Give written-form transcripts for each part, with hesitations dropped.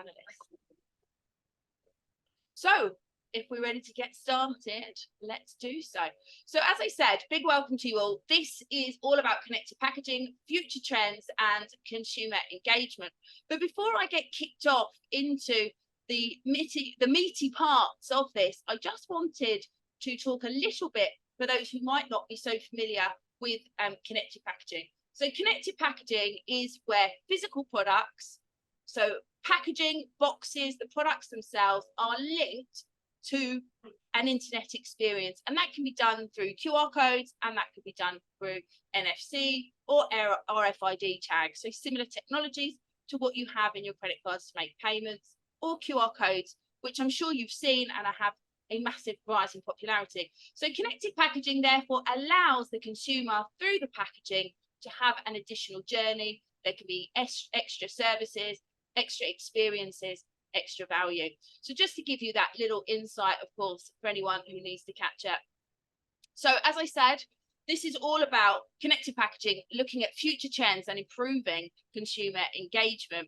panelists. So if we're ready to get started, let's do so. So as I said, big welcome to you all. This is all about connected packaging, future trends and consumer engagement. But before I get kicked off into the meaty parts of this, I just wanted to talk a little bit for those who might not be so familiar with connected packaging. So connected packaging is where physical products, so packaging, boxes, the products themselves are linked to an internet experience, and that can be done through QR codes, and that could be done through NFC or RFID tags, so similar technologies to what you have in your credit cards to make payments, or QR codes, which I'm sure you've seen and have a massive rise in popularity. So connected packaging therefore allows the consumer through the packaging to have an additional journey. There can be extra services, extra experiences, extra value. So just to give you that little insight, of course, for anyone who needs to catch up. So as I said, this is all about connected packaging, looking at future trends and improving consumer engagement.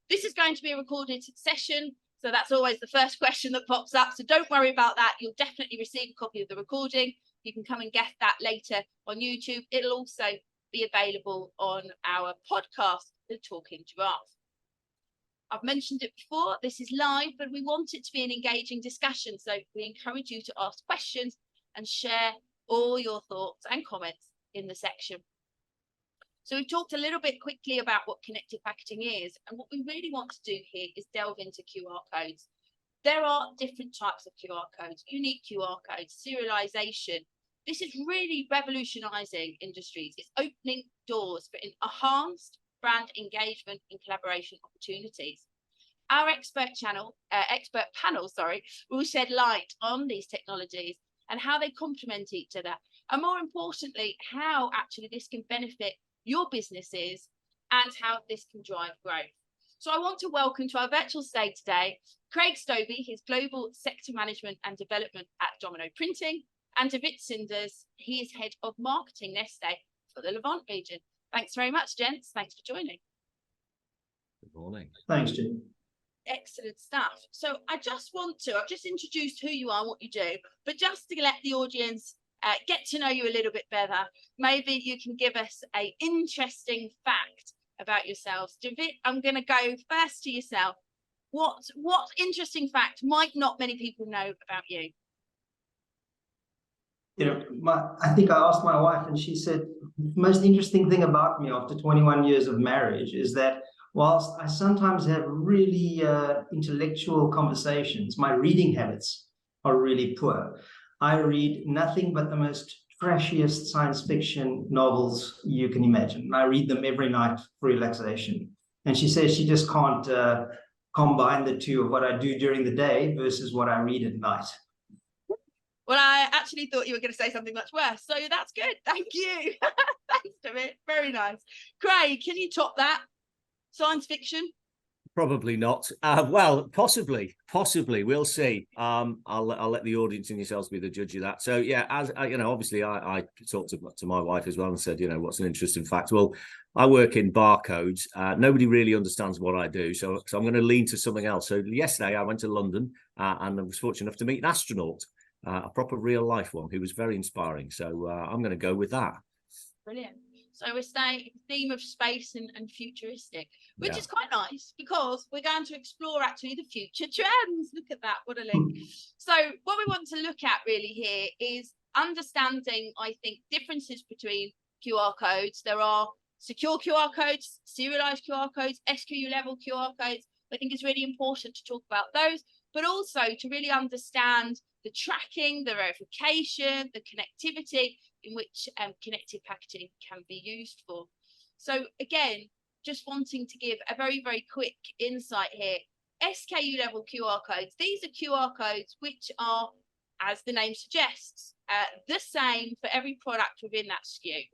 This is going to be a recorded session, so that's always the first question that pops up. So don't worry about that. You'll definitely receive a copy of the recording. You can come and get that later on YouTube. It'll also be available on our podcast, The Talking Giraffe. I've mentioned it before, this is live, but we want it to be an engaging discussion. So we encourage you to ask questions and share all your thoughts and comments in the section. So we've talked a little bit quickly about what connected packaging is, and what we really want to do here is delve into QR codes. There are different types of QR codes, unique QR codes, serialization. This is really revolutionizing industries. It's opening doors for enhanced brand engagement and collaboration opportunities. Our expert panel, will shed light on these technologies and how they complement each other, and more importantly, how actually this can benefit your businesses and how this can drive growth. So I want to welcome to our virtual stage today, Craig Stobie, his Global Sector Management and Development at Domino Printing, and Snyders, he is Head of Marketing Neste for the Levant region. Thanks very much, gents. Thanks for joining. Good morning. Thanks, Jim. Excellent stuff. So I've just introduced who you are and what you do, but just to let the audience get to know you a little bit better, maybe you can give us an interesting fact about yourselves. David, I'm going to go first to yourself. What interesting fact might not many people know about you? You know, I think I asked my wife, and she said the most interesting thing about me after 21 years of marriage is that whilst I sometimes have really intellectual conversations, my reading habits are really poor. I read nothing but the most trashiest science fiction novels you can imagine. I read them every night for relaxation. And she says she just can't combine the two of what I do during the day versus what I read at night. Well, I actually thought you were going to say something much worse, so that's good. Thank you. Thanks, David. Very nice. Craig, can you top that? Science fiction? Probably not. Well, possibly. We'll see. I'll let the audience and yourselves be the judge of that. So yeah, as you know, obviously I talked to my wife as well and said, you know, what's an interesting fact? Well, I work in barcodes. Nobody really understands what I do, so I'm going to lean to something else. So yesterday I went to London and I was fortunate enough to meet an astronaut. A proper real life one who was very inspiring. So I'm going to go with that. Brilliant. So we're staying theme of space and futuristic, which is quite nice because we're going to explore actually the future trends. Look at that, what a link. So what we want to look at really here is understanding, I think, differences between QR codes. There are secure QR codes, serialized QR codes, SKU level QR codes. I think it's really important to talk about those, but also to really understand the tracking, the verification, the connectivity in which connected packaging can be used for. So again, just wanting to give a very, very quick insight here. SKU level QR codes, these are QR codes which are, as the name suggests, the same for every product within that SKU.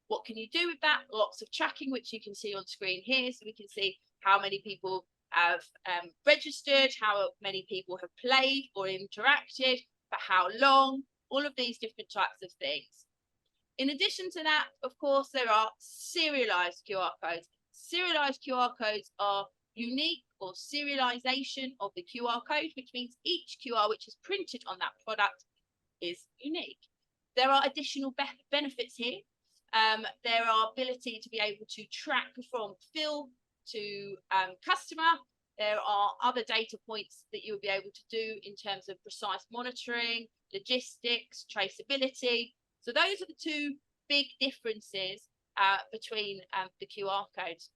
What can you do with that? Lots of tracking, which you can see on screen here. So we can see how many people have registered, how many people have played or interacted, for how long, all of these different types of things. In addition to that, of course, there are serialized QR codes. Serialized QR codes are unique or serialization of the QR code, which means each QR which is printed on that product is unique. There are additional benefits here. There are ability to be able to track from fill to customer. There are other data points that you'll be able to do in terms of precise monitoring, logistics, traceability. So those are the two big differences between the QR codes.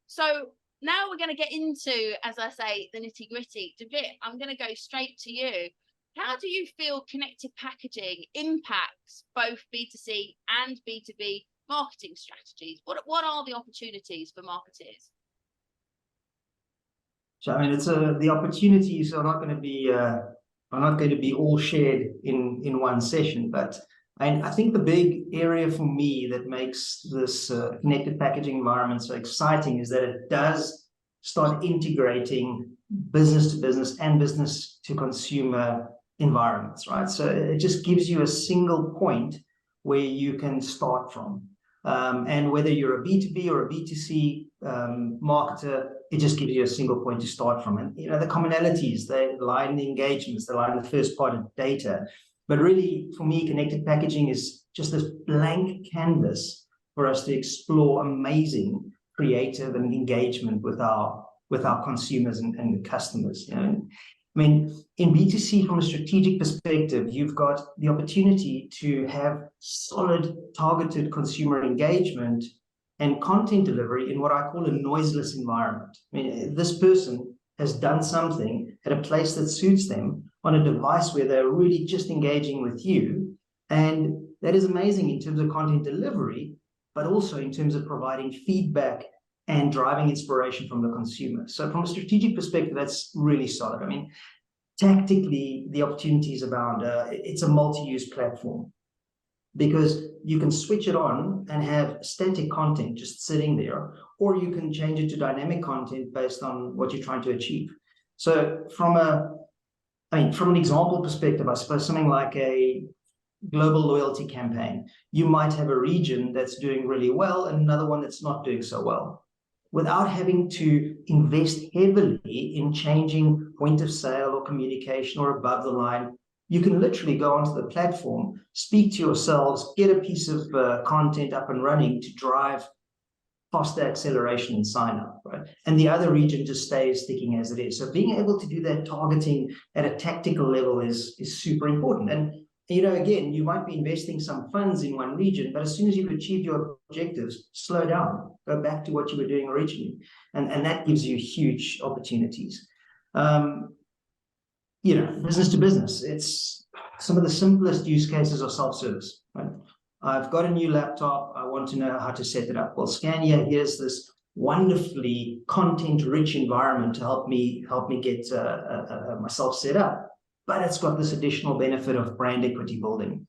So now we're going to get into, as I say, the nitty gritty. David, I'm going to go straight to you. How do you feel connected packaging impacts both B2C and B2B marketing strategies? What are the opportunities for marketers? So I mean, it's the opportunities are not going to be all shared in one session, but I think the big area for me that makes this connected packaging environment so exciting is that it does start integrating business to business and business to consumer environments, right? So it just gives you a single point where you can start from. And whether you're a B2B or a B2C marketer, it just gives you a single point to start from. And, you know, the commonalities, they lie in the engagements, they lie in the first part of data. But really, for me, connected packaging is just this blank canvas for us to explore amazing creative and engagement with our consumers and customers. You know, I mean, in B2C, from a strategic perspective, you've got the opportunity to have solid, targeted consumer engagement and content delivery in what I call a noiseless environment. I mean, this person has done something at a place that suits them on a device where they're really just engaging with you. And that is amazing in terms of content delivery, but also in terms of providing feedback and driving inspiration from the consumer. So from a strategic perspective, that's really solid. I mean, tactically, the opportunities abound. It's a multi-use platform because you can switch it on and have static content just sitting there, or you can change it to dynamic content based on what you're trying to achieve. So from an example perspective, I suppose something like a global loyalty campaign, you might have a region that's doing really well and another one that's not doing so well. Without having to invest heavily in changing point of sale or communication or above the line, you can literally go onto the platform, speak to yourselves, get a piece of content up and running to drive faster acceleration and sign up, right? And the other region just stays sticking as it is. So being able to do that targeting at a tactical level is super important. And you know, again, you might be investing some funds in one region, but as soon as you've achieved your objectives, slow down, go back to what you were doing originally. And that gives you huge opportunities. You know, business to business, it's some of the simplest use cases are self-service, right? I've got a new laptop. I want to know how to set it up. Well, Scania, here's this wonderfully content-rich environment to help me get myself set up. But it's got this additional benefit of brand equity building.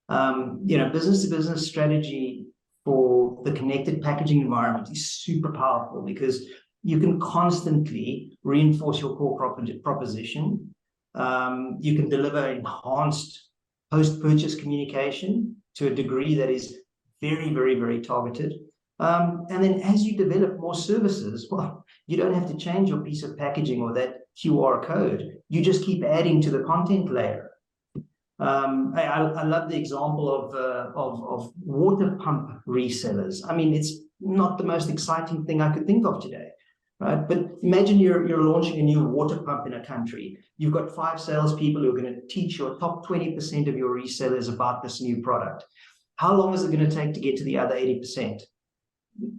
You know, business-to-business strategy for the connected packaging environment is super powerful because you can constantly reinforce your core proposition. You can deliver enhanced post-purchase communication to a degree that is very, very, very targeted. And then as you develop more services, well, you don't have to change your piece of packaging or that QR code. You just keep adding to the content layer. I love the example of water pump resellers. I mean, it's not the most exciting thing I could think of today, right? But imagine you're launching a new water pump in a country. You've got 5 salespeople who are going to teach your top 20% of your resellers about this new product. How long is it going to take to get to the other 80%?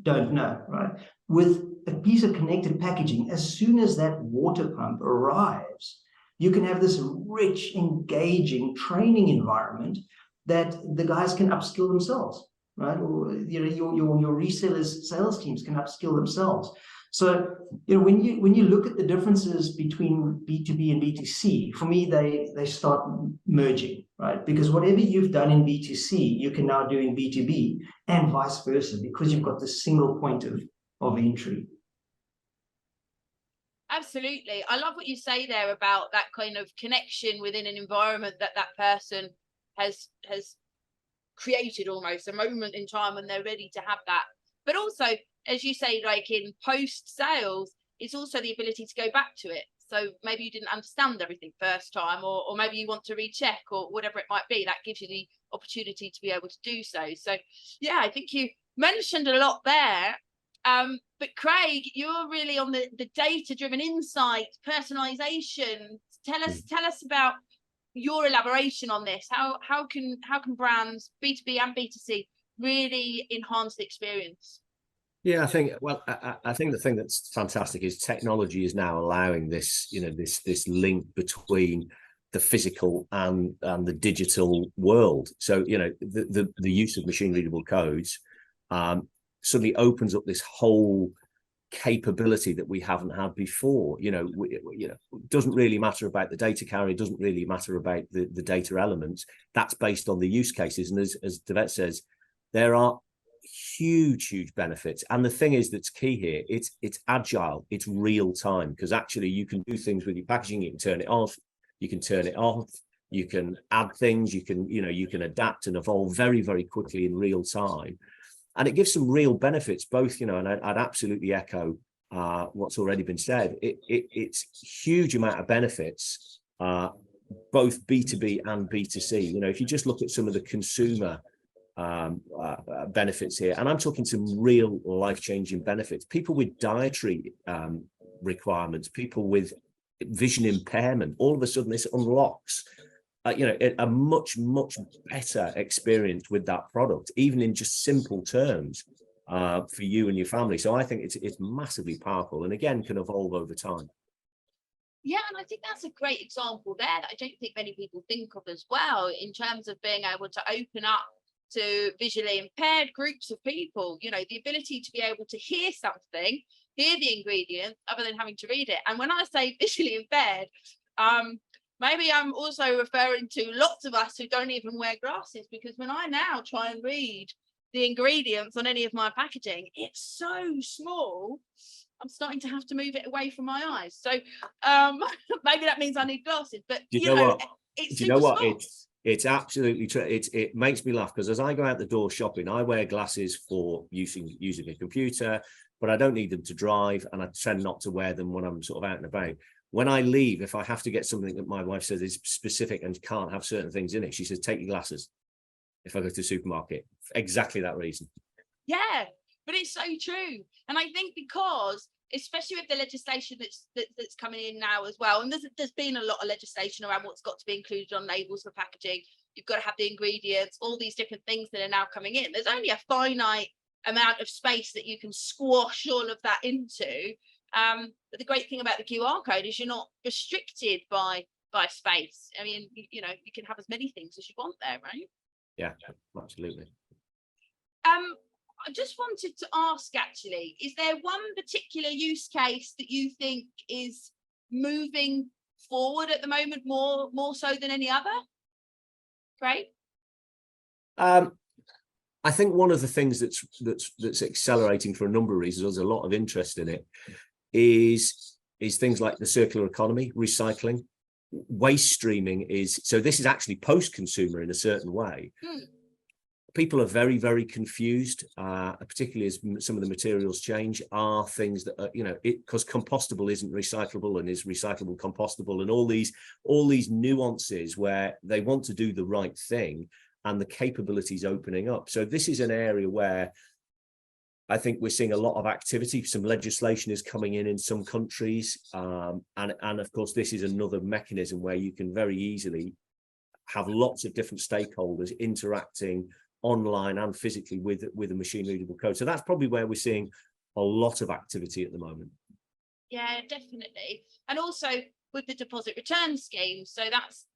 Don't know, right? With a piece of connected packaging, as soon as that water pump arrives, you can have this rich, engaging training environment that the guys can upskill themselves, right? Or you know, your resellers, sales teams can upskill themselves. So you know, when you look at the differences between B2B and B2C, for me they start merging, right? Because whatever you've done in B2C, you can now do in B2B and vice versa, because you've got this single point of entry. Absolutely. I love what you say there about that kind of connection within an environment that person has created, almost a moment in time when they're ready to have that. But also as you say, like in post sales, it's also the ability to go back to it. So maybe you didn't understand everything first time, or maybe you want to recheck, or whatever it might be. That gives you the opportunity to be able to do so. So yeah, I think you mentioned a lot there. But Craig, you're really on the data-driven insight, personalization. Tell us about your elaboration on this. How can brands B2B and B2C really enhance the experience? Yeah, I think, well, I think the thing that's fantastic is technology is now allowing this, this link between the physical and the digital world. So, the use of machine readable codes suddenly opens up this whole capability that we haven't had before. It doesn't really matter about the data carrier, doesn't really matter about the data elements. That's based on the use cases. And as Devet says, there are huge benefits. And the thing is that's key here, it's agile, it's real time, because actually you can do things with your packaging. You can turn it off, you can turn it off, you can add things, you can adapt and evolve very quickly in real time. And it gives some real benefits, both, and I'd absolutely echo what's already been said. It's huge amount of benefits, both B2B and B2C. If you just look at some of the consumer benefits here, and I'm talking some real life-changing benefits. People with dietary requirements, people with vision impairment, all of a sudden this unlocks a much better experience with that product, even in just simple terms, for you and your family. So I think it's massively powerful, and again can evolve over time. Yeah, and I think that's a great example there that I don't think many people think of as well, in terms of being able to open up to visually impaired groups of people. The ability to be able to hear something, hear the ingredients, other than having to read it. And when I say visually impaired, maybe I'm also referring to lots of us who don't even wear glasses, because when I now try and read the ingredients on any of my packaging, it's so small, I'm starting to have to move it away from my eyes. So maybe that means I need glasses, but Do you know what? It's Do you know what? small. It's absolutely true. It makes me laugh, because as I go out the door shopping, I wear glasses for using a computer, but I don't need them to drive, and I tend not to wear them when I'm sort of out and about. When I leave, if I have to get something that my wife says is specific and can't have certain things in it, she says, take your glasses if I go to the supermarket. For exactly that reason. Yeah, but it's so true. And I think because, especially with the legislation that's coming in now as well, and there's been a lot of legislation around what's got to be included on labels for packaging. You've got to have the ingredients, all these different things that are now coming in. There's only a finite amount of space that you can squash all of that into. But the great thing about the QR code is you're not restricted by space. I mean, you can have as many things as you want there, right? Yeah, absolutely. I just wanted to ask, actually, is there one particular use case that you think is moving forward at the moment more so than any other? Great. I think one of the things that's accelerating for a number of reasons, there's a lot of interest in it, is things like the circular economy, recycling, waste streaming. So this is actually post-consumer in a certain way. People are very confused, particularly as some of the materials change, are things that are, because compostable isn't recyclable and is recyclable compostable, and all these nuances where they want to do the right thing and the capabilities opening up. So this is an area where I think we're seeing a lot of activity. Some legislation is coming in some countries, and of course this is another mechanism where you can very easily have lots of different stakeholders interacting online and physically with a machine readable code. So that's probably where we're seeing a lot of activity at the moment. Yeah, definitely. And also with the deposit return scheme, so that's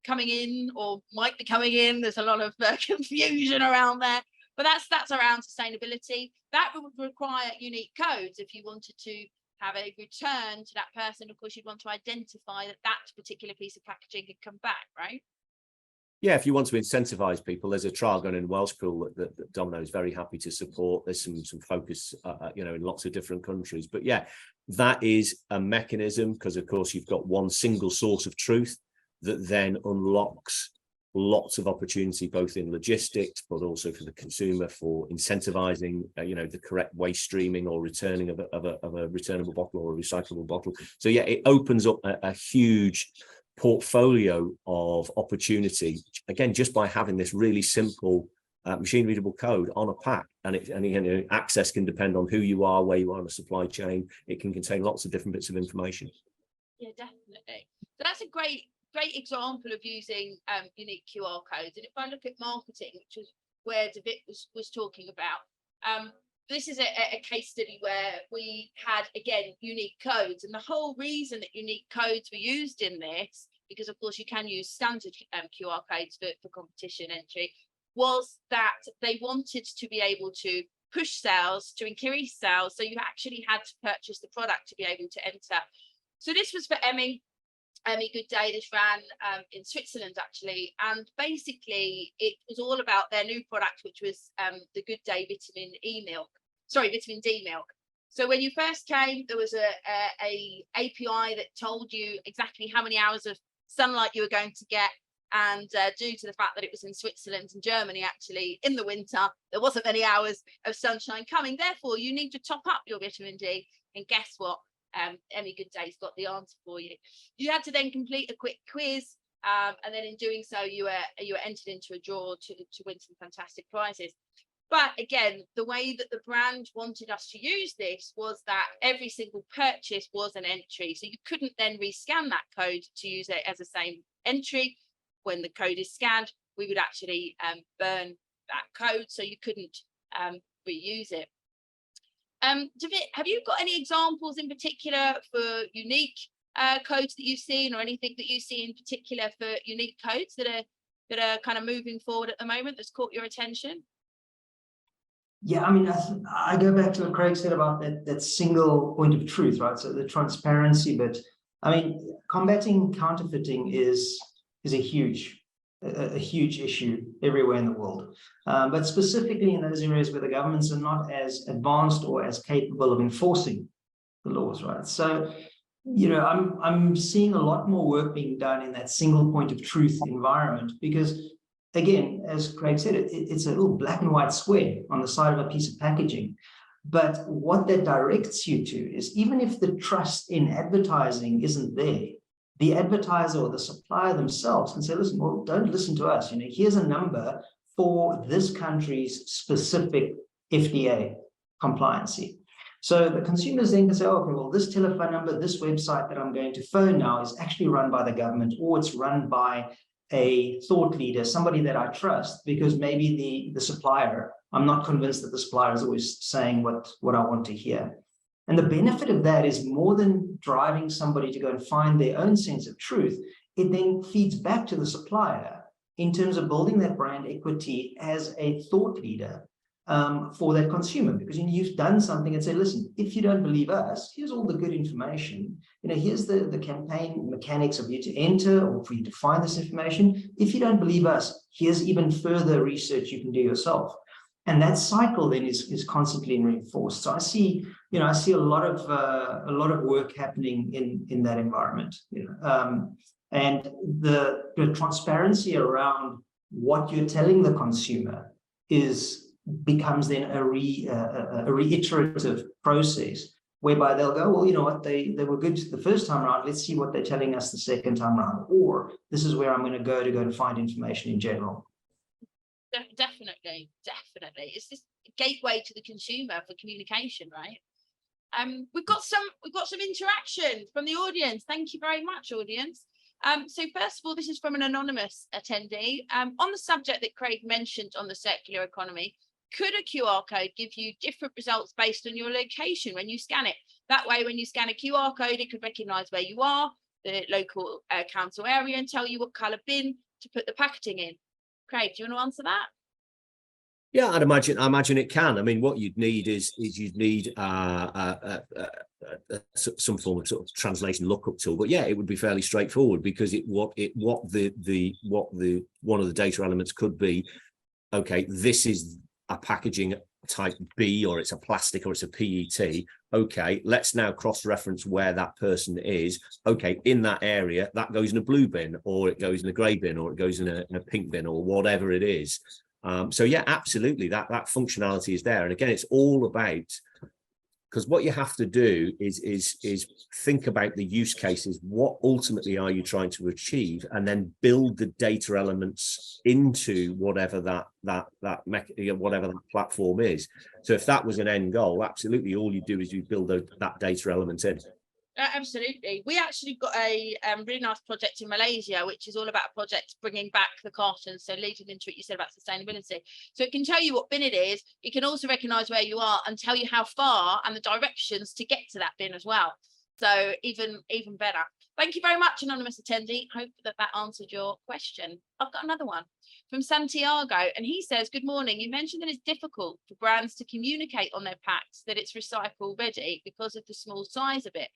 coming in, or might be coming in. There's a lot of confusion around there, but that's around sustainability. That would require unique codes if you wanted to have a return to that person. Of course, you'd want to identify that particular piece of packaging had come back, right? Yeah, if you want to incentivize people, there's a trial going in Welsh Pool that Domino is very happy to support. There's some focus, in lots of different countries. But yeah, that is a mechanism, because of course you've got one single source of truth that then unlocks lots of opportunity, both in logistics, but also for the consumer, for incentivizing, the correct waste streaming or returning of a returnable bottle or a recyclable bottle. So yeah, it opens up a huge portfolio of opportunity, again, just by having this really simple machine readable code on a pack, and access can depend on who you are, where you are in the supply chain. It can contain lots of different bits of information. Yeah, definitely. So that's a great example of using unique QR codes. And if I look at marketing, which was where David was talking about, this is a case study where we had, again, unique codes. And the whole reason that unique codes were used in this, because of course you can use standard QR codes for competition entry, was that they wanted to be able to push sales, to increase sales. So you actually had to purchase the product to be able to enter. So this was for Emmy Good Day. This ran in Switzerland, actually, and basically it was all about their new product, which was the Good Day vitamin D milk. So when you first came, there was a API that told you exactly how many hours of sunlight you were going to get, and due to the fact that it was in Switzerland and Germany, actually in the winter, there wasn't many hours of sunshine coming. Therefore, you need to top up your vitamin D, and guess what? Emmy Good Day's got the answer for you. You had to then complete a quick quiz, and then in doing so, you were entered into a draw to win some fantastic prizes. But again, the way that the brand wanted us to use this was that every single purchase was an entry. So you couldn't then rescan that code to use it as the same entry. When the code is scanned, we would actually burn that code, so you couldn't reuse it. David, have you got any examples in particular for unique codes that you've seen, or anything that you see in particular for unique codes that are kind of moving forward at the moment that's caught your attention? Yeah, I mean, I go back to what Craig said about that single point of truth, right? So the transparency, but I mean, combating counterfeiting is a huge issue everywhere in the world, but specifically in those areas where the governments are not as advanced or as capable of enforcing the laws, right? So, I'm seeing a lot more work being done in that single point of truth environment, because again, as Craig said, it's a little black and white square on the side of a piece of packaging. But what that directs you to is, even if the trust in advertising isn't there, the advertiser or the supplier themselves can say, listen, well, don't listen to us. Here's a number for this country's specific FDA compliancy. So the consumers then can say, oh, okay, well, this telephone number, this website that I'm going to phone now is actually run by the government, or it's run by a thought leader, somebody that I trust, because maybe the supplier, I'm not convinced that the supplier is always saying what I want to hear. And the benefit of that is, more than driving somebody to go and find their own sense of truth, it then feeds back to the supplier in terms of building that brand equity as a thought leader for that consumer. Because you've done something and said, listen, if you don't believe us, here's all the good information. Here's the campaign mechanics of you to enter or for you to find this information. If you don't believe us, here's even further research you can do yourself. And that cycle then is constantly reinforced. So I see a lot of work happening in that environment. And the transparency around what you're telling the consumer becomes then a reiterative process, whereby they'll go, well, you know what, they were good the first time around. Let's see what they're telling us the second time around, or this is where I'm going to go and find information in general. Definitely. It's this gateway to the consumer for communication, right? We've got some interaction from the audience. Thank you very much, audience. So first of all, this is from an anonymous attendee. On the subject that Craig mentioned on the circular economy, could a QR code give you different results based on your location when you scan it? That way, when you scan a QR code, it could recognize where you are, the local council area, and tell you what colour bin to put the packaging in. Craig, do you want to answer that? Yeah, I imagine it can. I mean, what you'd need is you'd need some form of sort of translation lookup tool. But yeah, it would be fairly straightforward, because one of the data elements could be, okay, this is a packaging type B, or it's a plastic, or it's a PET. Okay, let's now cross-reference where that person is. Okay, in that area, that goes in a blue bin, or it goes in a grey bin, or it goes in a pink bin, or whatever it is. So yeah, absolutely, that functionality is there. And again, it's all about, because what you have to do is think about the use cases. What ultimately are you trying to achieve, and then build the data elements into whatever whatever that platform is. So if that was an end goal, absolutely, all you do is you build that data element in. Absolutely. We actually got a really nice project in Malaysia, which is all about a project bringing back the carton. So leading into what you said about sustainability. So it can tell you what bin it is. It can also recognise where you are and tell you how far and the directions to get to that bin as well. So even better. Thank you very much, anonymous attendee. Hope that answered your question. I've got another one from Santiago, and he says, good morning. You mentioned that it's difficult for brands to communicate on their packs that it's recycle ready because of the small size of it.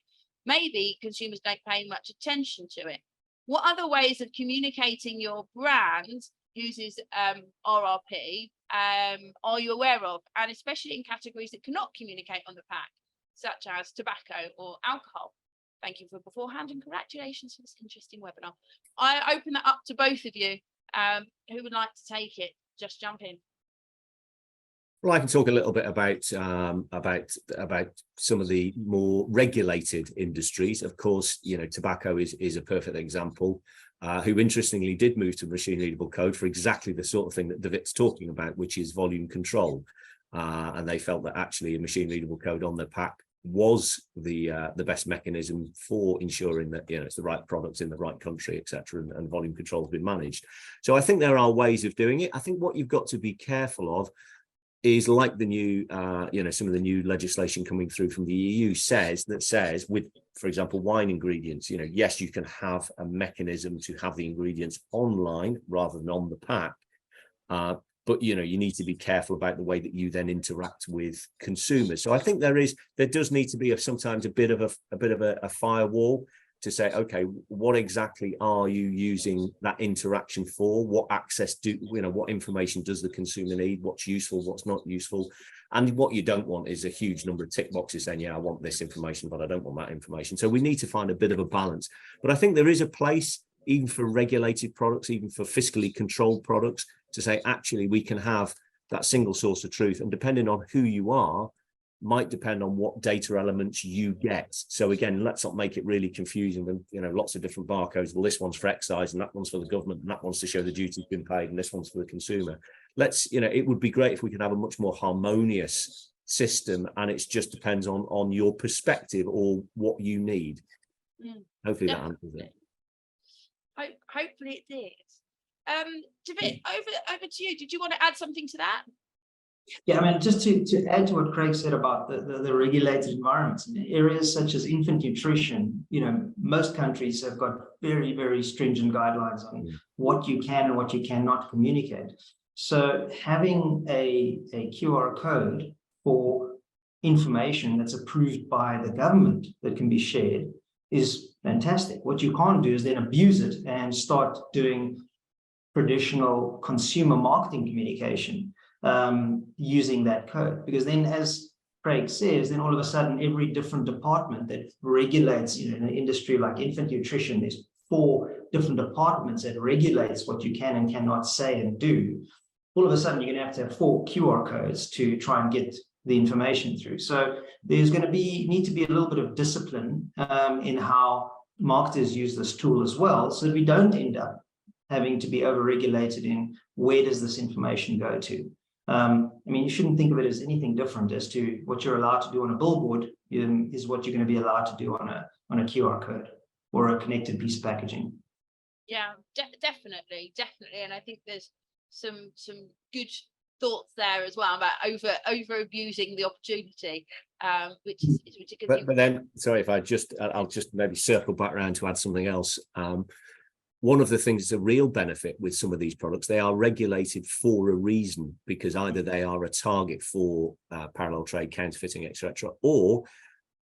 Maybe consumers don't pay much attention to it. What other ways of communicating your brand uses RRP are you aware of? And especially in categories that cannot communicate on the pack, such as tobacco or alcohol. Thank you for beforehand, and congratulations for this interesting webinar. I open that up to both of you. Who would like to take it? Just jump in. Well, I can talk a little bit about some of the more regulated industries. Of course, you know, tobacco is a perfect example. Who interestingly did move to machine readable code for exactly the sort of thing that David's talking about, which is volume control. And they felt that actually a machine readable code on their pack was the best mechanism for ensuring that, you know, it's the right products in the right country, etc., and volume control has been managed. So I think there are ways of doing it. I think what you've got to be careful of is, like the new, you know, some of the new legislation coming through from the EU says with, for example, wine ingredients, you know, yes, you can have a mechanism to have the ingredients online rather than on the pack, but you know, you need to be careful about the way that you then interact with consumers. So I think there does need to be sometimes a bit of a firewall to say, okay, what exactly are you using that interaction for? What access what information does the consumer need? What's useful, what's not useful? And what you don't want is a huge number of tick boxes saying, yeah, I want this information, but I don't want that information. So we need to find a bit of a balance. But I think there is a place, even for regulated products, even for fiscally controlled products, to say, actually, we can have that single source of truth. And depending on who you are, might depend on what data elements you get. So again, let's not make it really confusing with, you know, lots of different barcodes. Well, this one's for excise, and that one's for the government, and that one's to show the duty's been paid, and this one's for the consumer. Let's, you know, it would be great if we could have a much more harmonious system, and it just depends on your perspective or what you need. Hopefully that answers it. Hopefully it did. David, over to you. Did you want to add something to that? Yeah, I mean, just to add to what Craig said about the regulated environments, in areas such as infant nutrition, you know, most countries have got very, very stringent guidelines on what you can and what you cannot communicate. So having a QR code for information that's approved by the government that can be shared is fantastic. What you can't do is then abuse it and start doing traditional consumer marketing communication using that code, because then, as Craig says, then all of a sudden every different department that regulates, you know, in an industry like infant nutrition, there's 4 different departments that regulates what you can and cannot say and do. All of a sudden you're going to have 4 QR codes to try and get the information through. So there's going to need to be a little bit of discipline in how marketers use this tool as well, so that we don't end up having to be over-regulated in where does this information go to. I mean, you shouldn't think of it as anything different as to what you're allowed to do on a billboard is what you're going to be allowed to do on a QR code or a connected piece of packaging. Yeah, definitely. And I think there's some good thoughts there as well about over abusing the opportunity, which is a good thing. But then, sorry, if I'll just maybe circle back around to add something else. One of the things that's a real benefit with some of these products, they are regulated for a reason, because either they are a target for parallel trade, counterfeiting, etc., or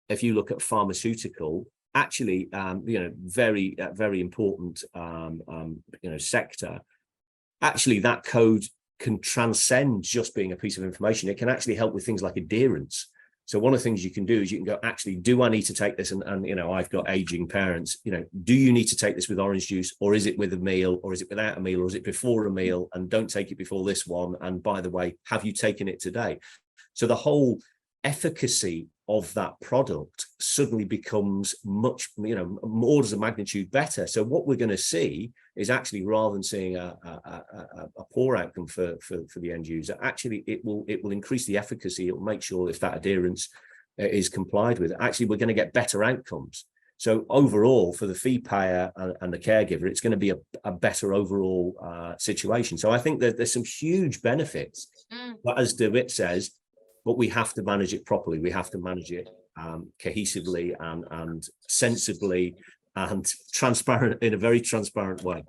if you look at pharmaceutical, actually, you know, very important, you know, sector. Actually, that code can transcend just being a piece of information. It can actually help with things like adherence. So one of the things you can do is you can go, actually, do I need to take this? And you know, I've got aging parents, you know, do you need to take this with orange juice, or is it with a meal, or is it without a meal, or is it before a meal? And don't take it before this one. And by the way, have you taken it today? So the whole efficacy of that product suddenly becomes much, you know, orders of magnitude better. So what we're going to see is actually, rather than seeing a poor outcome for the end user, actually it will increase the efficacy. It will make sure if that adherence is complied with, actually we're going to get better outcomes. So overall, for the fee payer and the caregiver, it's going to be a better overall situation. So I think that there's some huge benefits, but as DeWitt says, but we have to manage it properly. We have to manage it cohesively and sensibly and transparent, in a very transparent way.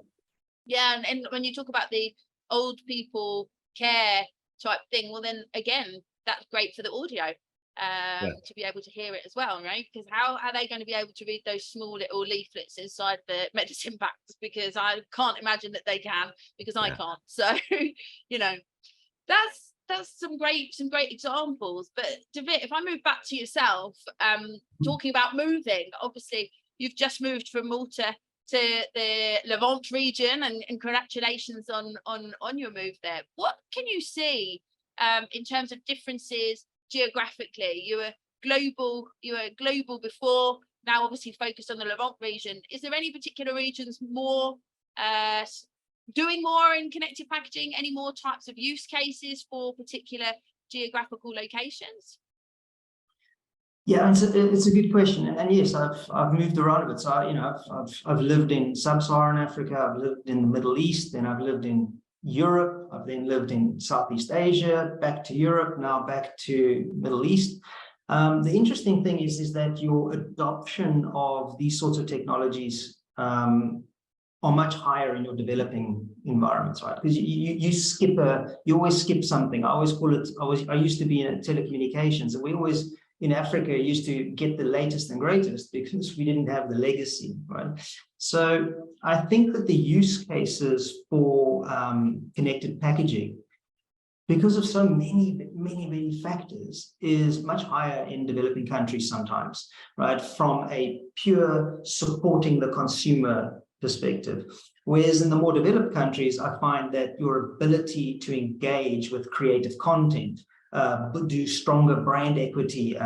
Yeah, and when you talk about the old people care type thing, well then again, that's great for the audio to be able to hear it as well, right? Because how are they going to be able to read those small little leaflets inside the medicine packs? Because I can't imagine that they can, because I can't. So, you know, that's some great examples. But David, if I move back to yourself, talking about moving, obviously you've just moved from Malta to the Levant region, and congratulations on your move there. What can you see in terms of differences geographically? You were global before, now obviously focused on the Levant region. Is there any particular regions more doing more in connected packaging? Any more types of use cases for particular geographical locations? Yeah, it's a good question, and yes, I've moved around a bit. So I've lived in sub-Saharan Africa, I've lived in the Middle East, then I've lived in Europe, I've then lived in Southeast Asia, back to Europe, now back to Middle East. The interesting thing is that your adoption of these sorts of technologies are much higher in your developing environments, right? Because you always skip something. I always call it. I used to be in telecommunications, and we always in Africa used to get the latest and greatest because we didn't have the legacy, right? So I think that the use cases for connected packaging, because of so many factors, is much higher in developing countries sometimes, right? From a pure supporting the consumer perspective. Whereas in the more developed countries, I find that your ability to engage with creative content, do stronger brand equity,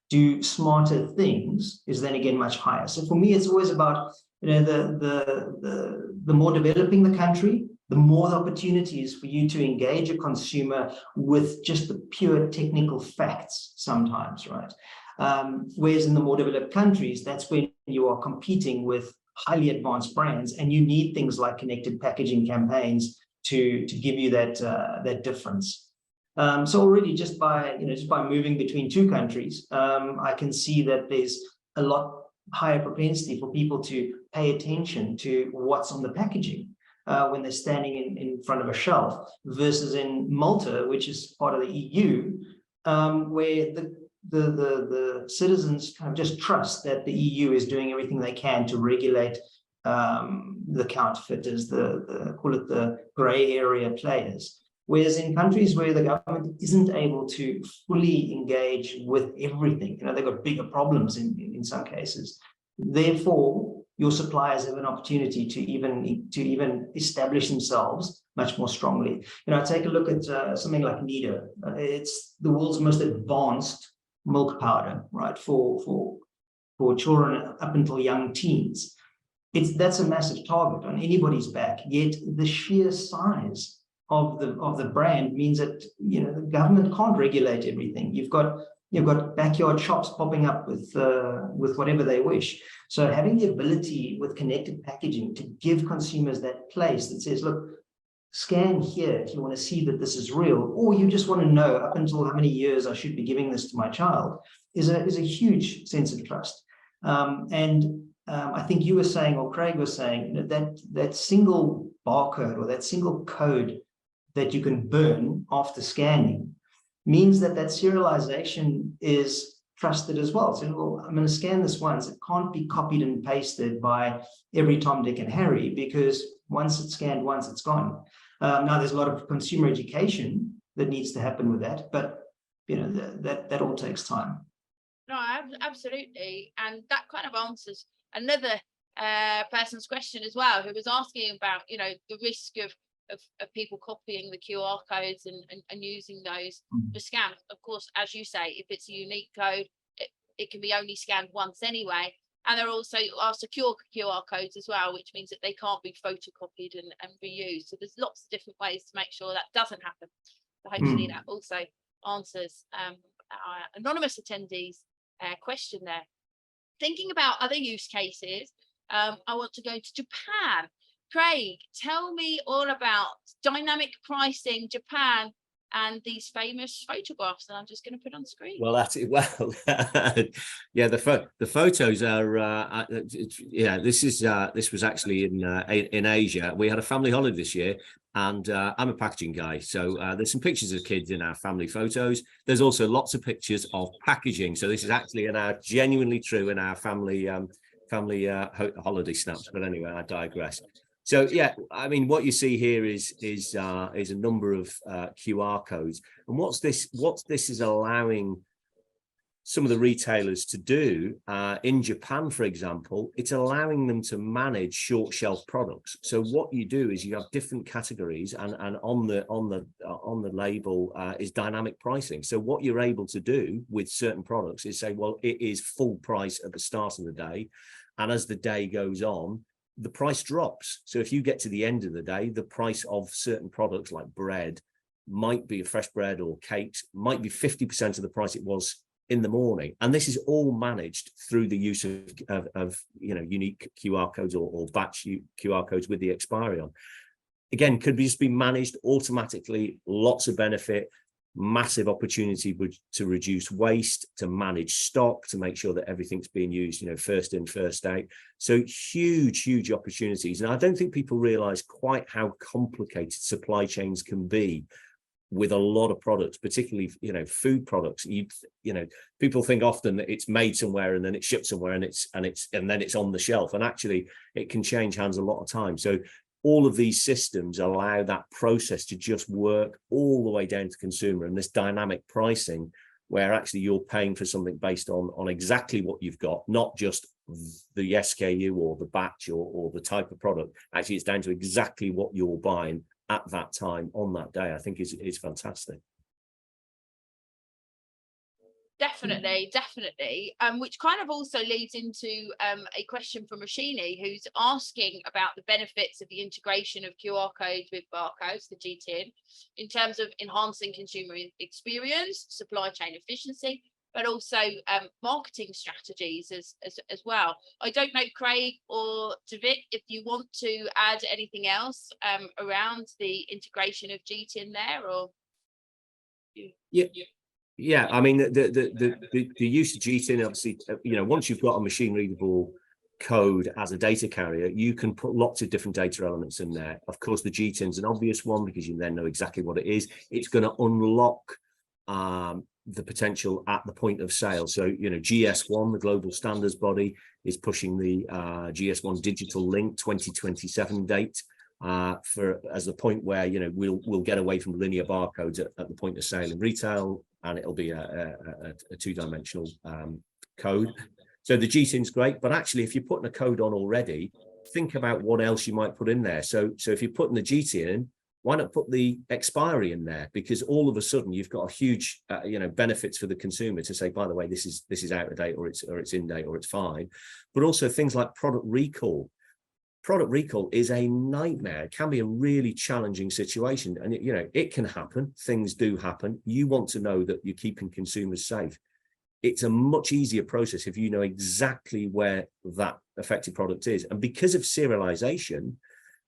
do smarter things, is then again much higher. So for me, it's always about, the more developing the country, the more the opportunities for you to engage a consumer with just the pure technical facts sometimes, right? Whereas in the more developed countries, that's when you are competing with highly advanced brands, and you need things like connected packaging campaigns to give you that difference. So already just by moving between two countries, I can see that there's a lot higher propensity for people to pay attention to what's on the packaging when they're standing in front of a shelf, versus in Malta, which is part of the EU, where the citizens kind of just trust that the EU is doing everything they can to regulate the counterfeiters, call it the grey area players. Whereas in countries where the government isn't able to fully engage with everything, they've got bigger problems in some cases. Therefore, your suppliers have an opportunity to even establish themselves much more strongly. Take a look at something like Nido. It's the world's most advanced milk powder, right, for children up until young teens. That's a massive target on anybody's back. Yet the sheer size of the brand means that the government can't regulate everything. You've got backyard shops popping up with whatever they wish. So having the ability with connected packaging to give consumers that place that says, look, scan here if you want to see that this is real, or you just want to know up until how many years I should be giving this to my child, is a huge sense of trust. I think you were saying, or Craig was saying, that single barcode or that single code that you can burn after scanning means that serialization is trusted as well. So, well, I'm going to scan this once. It can't be copied and pasted by every Tom, Dick, and Harry, because once it's scanned once, it's gone. Now there's a lot of consumer education that needs to happen with that, but that all takes time. No, absolutely. And that kind of answers another person's question as well, who was asking about, the risk of people copying the QR codes and using those for scams. Of course, as you say, if it's a unique code, it can be only scanned once anyway. And there also are secure QR codes as well, which means that they can't be photocopied and reused. So there's lots of different ways to make sure that doesn't happen. So hopefully that also answers our anonymous attendees' question there. Thinking about other use cases, I want to go to Japan. Craig, tell me all about dynamic pricing, Japan, and these famous photographs that I'm just going to put on screen. Well, that's it. Well, yeah, the photos are. This was actually in Asia. We had a family holiday this year, and I'm a packaging guy, so there's some pictures of kids in our family photos. There's also lots of pictures of packaging. So this is actually genuinely true in our family holiday snaps. But anyway, I digress. So yeah, I mean, what you see here is a number of QR codes, and what this is allowing some of the retailers to do in Japan, for example, it's allowing them to manage short shelf products. So what you do is you have different categories, and on the label is dynamic pricing. So what you're able to do with certain products is say, well, it is full price at the start of the day, and as the day goes on, the price drops. So if you get to the end of the day, the price of certain products like bread might be fresh bread or cakes might be 50% of the price it was in the morning. And this is all managed through the use of unique QR codes or batch QR codes with the expiry on. Again, could just be managed automatically, lots of benefit, massive opportunity to reduce waste, to manage stock, to make sure that everything's being used, first in, first out. So huge opportunities. And I don't think people realize quite how complicated supply chains can be with a lot of products, particularly, food products. People think often that it's made somewhere and then it's shipped somewhere and then it's on the shelf. And actually it can change hands a lot of time. So all of these systems allow that process to just work all the way down to consumer, and this dynamic pricing where actually you're paying for something based on exactly what you've got, not just the SKU or the batch or the type of product. Actually, it's down to exactly what you're buying at that time on that day. I think is fantastic. Definitely. Which kind of also leads into a question from Rashini, who's asking about the benefits of the integration of QR codes with barcodes, the GTN, in terms of enhancing consumer experience, supply chain efficiency, but also marketing strategies as well. I don't know, Craig or David, if you want to add anything else around the integration of GTN there, or Yeah, I mean, the use of GTN, obviously, once you've got a machine readable code as a data carrier, you can put lots of different data elements in there. Of course, the GTN is an obvious one because you then know exactly what it is. It's going to unlock the potential at the point of sale. So, GS1, the global standards body, is pushing the GS1 digital link 2027 date as the point where we'll get away from linear barcodes at the point of sale in retail, and it'll be a two-dimensional code. So the GTIN's great, but actually if you're putting a code on already, think about what else you might put in there. So if you're putting the GTIN in, why not put the expiry in there? Because all of a sudden you've got a huge benefits for the consumer to say, by the way, this is out of date, or it's in date, or it's fine. But also things like product recall. Product recall is a nightmare. It can be a really challenging situation, and it can happen. Things do happen. You want to know that you're keeping consumers safe. It's a much easier process if you know exactly where that affected product is. And because of serialization,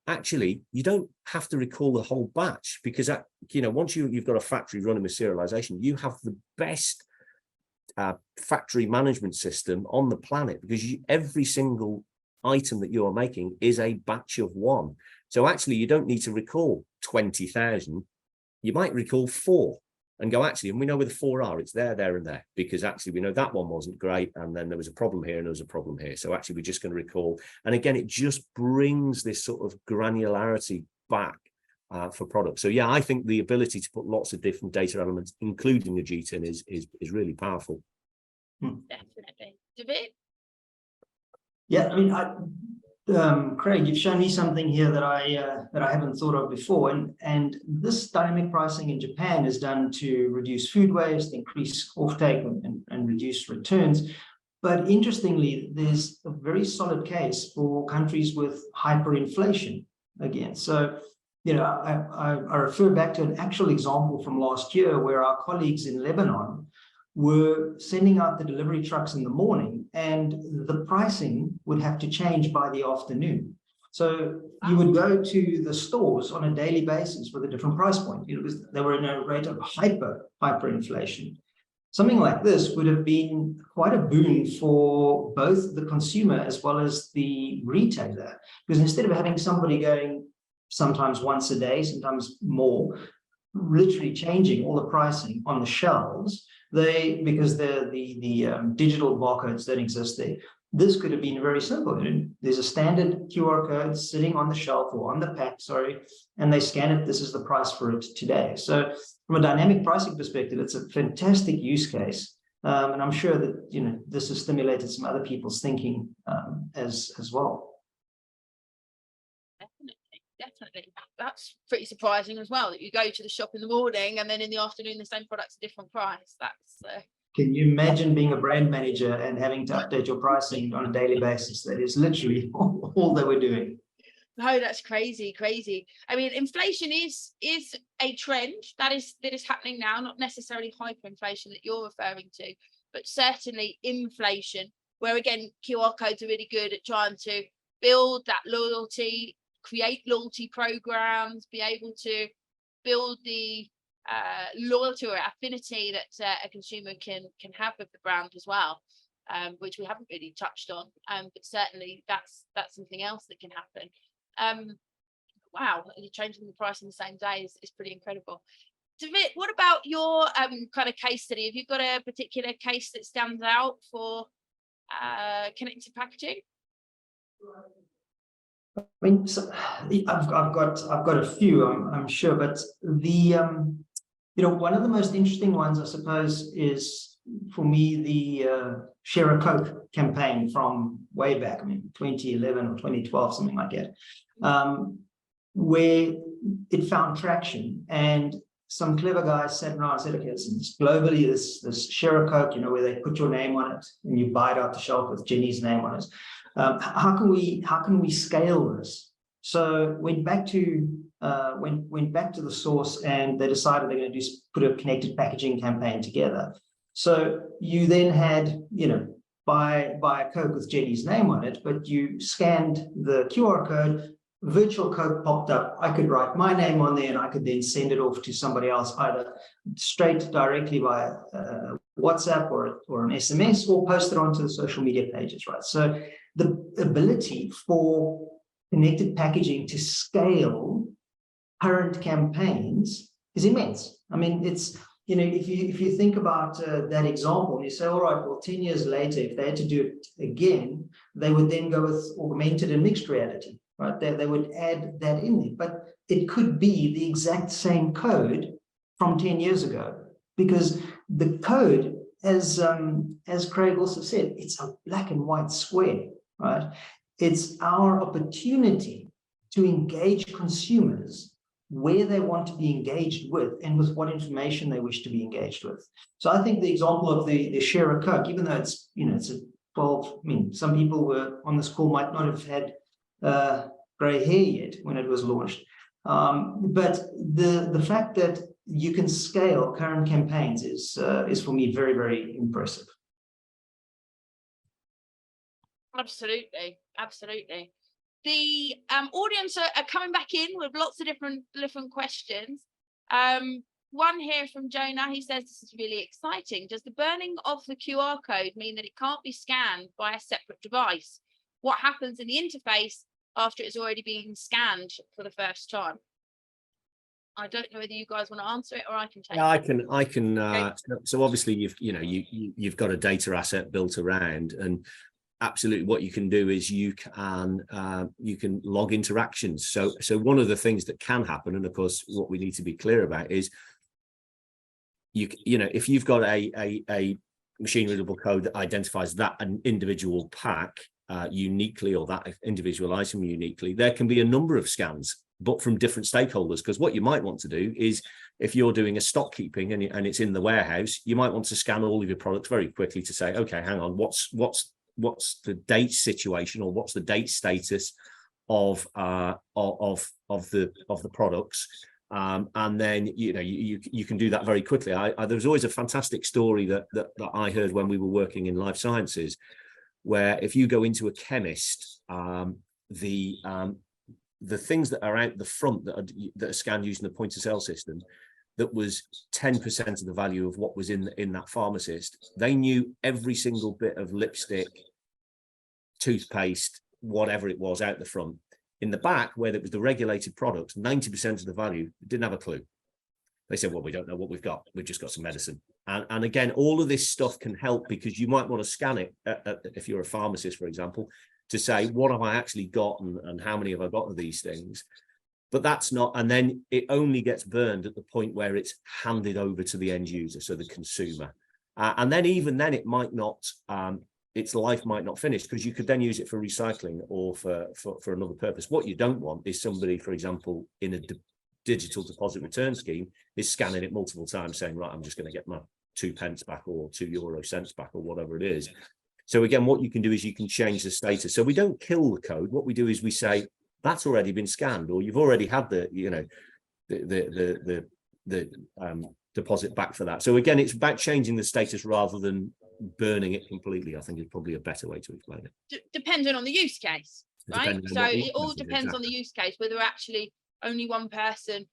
actually, you don't have to recall the whole batch, because once you've got a factory running with serialization, you have the best factory management system on the planet, because every single item that you're making is a batch of one. So actually you don't need to recall 20,000. You might recall 4 and go, actually, and we know where the 4 are. It's there and there, because actually we know that one wasn't great, and then there was a problem here and there was a problem here. So actually we're just going to recall. And again, it just brings this sort of granularity back for products. So yeah, I think the ability to put lots of different data elements, including the GTIN, is really powerful. Definitely. David? Yeah, I mean, Craig, you've shown me something here that I haven't thought of before, and this dynamic pricing in Japan is done to reduce food waste, increase offtake, and reduce returns. But interestingly, there's a very solid case for countries with hyperinflation again. So, you know, I refer back to an actual example from last year where our colleagues in Lebanon were sending out the delivery trucks in the morning, and the pricing would have to change by the afternoon. So you would go to the stores on a daily basis with a different price point, you know, because they were in a rate of hyperinflation. Something like this would have been quite a boon for both the consumer as well as the retailer, because instead of having somebody going sometimes once a day, sometimes more, literally changing all the pricing on the shelves, because the digital barcodes don't exist there. This could have been very simple. There's a standard QR code sitting on the shelf or on the pack, sorry, and they scan it. This is the price for it today. So from a dynamic pricing perspective, it's a fantastic use case. And I'm sure that, you know, this has stimulated some other people's thinking as well. Definitely. That's pretty surprising as well, that you go to the shop in the morning and then in the afternoon the same product's a different price. That's Can you imagine being a brand manager and having to update your pricing on a daily basis? That is literally all they were doing. No, that's crazy. I mean, inflation is a trend that is happening now, not necessarily hyperinflation that you're referring to, but certainly inflation, where again QR codes are really good at trying to build that loyalty, create loyalty programs, be able to build the loyalty or affinity that a consumer can have with the brand as well, which we haven't really touched on, but certainly that's something else that can happen. Wow, you're changing the price in the same day is pretty incredible. David, what about your kind of case study? Have you got a particular case that stands out for connected packaging? I mean, so I've got a few, I'm sure, but the you know, one of the most interesting ones, I suppose, is for me the Share a Coke campaign from way back, I mean, 2011 or 2012, something like that, where it found traction, and some clever guys sat around and said, okay, globally, this Share a Coke, you know, where they put your name on it and you buy it off the shelf with Jenny's name on it. How can we scale this? So went back to the source, and they decided they're going to put a connected packaging campaign together. So you then had, you know, buy a Coke with Jenny's name on it, but you scanned the QR code, virtual Coke popped up. I could write my name on there, and I could then send it off to somebody else, either straight directly via WhatsApp or an SMS, or post it onto the social media pages, right? So the ability for connected packaging to scale current campaigns is immense. I mean, it's, you know, if you think about that example, and you say, all right, well, 10 years later, if they had to do it again, they would then go with augmented and mixed reality, right? They would add that in there, but it could be the exact same code from 10 years ago, because the code, as Craig also said, it's a black and white square, right? It's our opportunity to engage consumers where they want to be engaged with, and with what information they wish to be engaged with. So I think the example of the Share a Coke, even though it's, you know, it's a 12, I mean, some people were on this call might not have had gray hair yet when it was launched. But the fact that you can scale current campaigns is for me very, very impressive. Absolutely. The audience are coming back in with lots of different questions. One here from Jonah, he says, this is really exciting. Does the burning of the QR code mean that it can't be scanned by a separate device? What happens in the interface after it's already been scanned for the first time? I don't know whether you guys want to answer it, or I can take it. I can. Okay. So obviously you've got a data asset built around, and absolutely what you can do is you can log interactions. So one of the things that can happen, and of course what we need to be clear about, is you know, if you've got a machine readable code that identifies that an individual pack uniquely, or that individual item uniquely, there can be a number of scans, but from different stakeholders. Because what you might want to do is, if you're doing a stock keeping and it's in the warehouse, you might want to scan all of your products very quickly to say, okay, hang on, what's the date situation, or what's the date status of the products. And then, you know, you can do that very quickly. There was always a fantastic story that I heard when we were working in life sciences, where if you go into a chemist, the things that are out the front that are scanned using the point of sale system, that was 10% of the value of what was in that pharmacist. They knew every single bit of lipstick, toothpaste, whatever it was out the front. In the back, where it was the regulated products, 90% of the value didn't have a clue. They said, well, we don't know what we've got. We've just got some medicine. And again, all of this stuff can help, because you might want to scan it, if you're a pharmacist, for example, to say, what have I actually got, and how many have I got of these things? But that's not, and then it only gets burned at the point where it's handed over to the end user, so the consumer. And then even then, it might not, its life might not finish, because you could then use it for recycling or for another purpose. What you don't want is somebody, for example, in a digital deposit return scheme, is scanning it multiple times saying, right, I'm just going to get my 2 pence back, or 2 euro cents back, or whatever it is. So again, what you can do is you can change the status. So we don't kill the code. What we do is we say, that's already been scanned, or you've already had the, you know, the deposit back for that. So again, it's about changing the status rather than burning it completely, I think, is probably a better way to explain it. Depending on the use case, right? So it all depends on the use case, whether actually only one person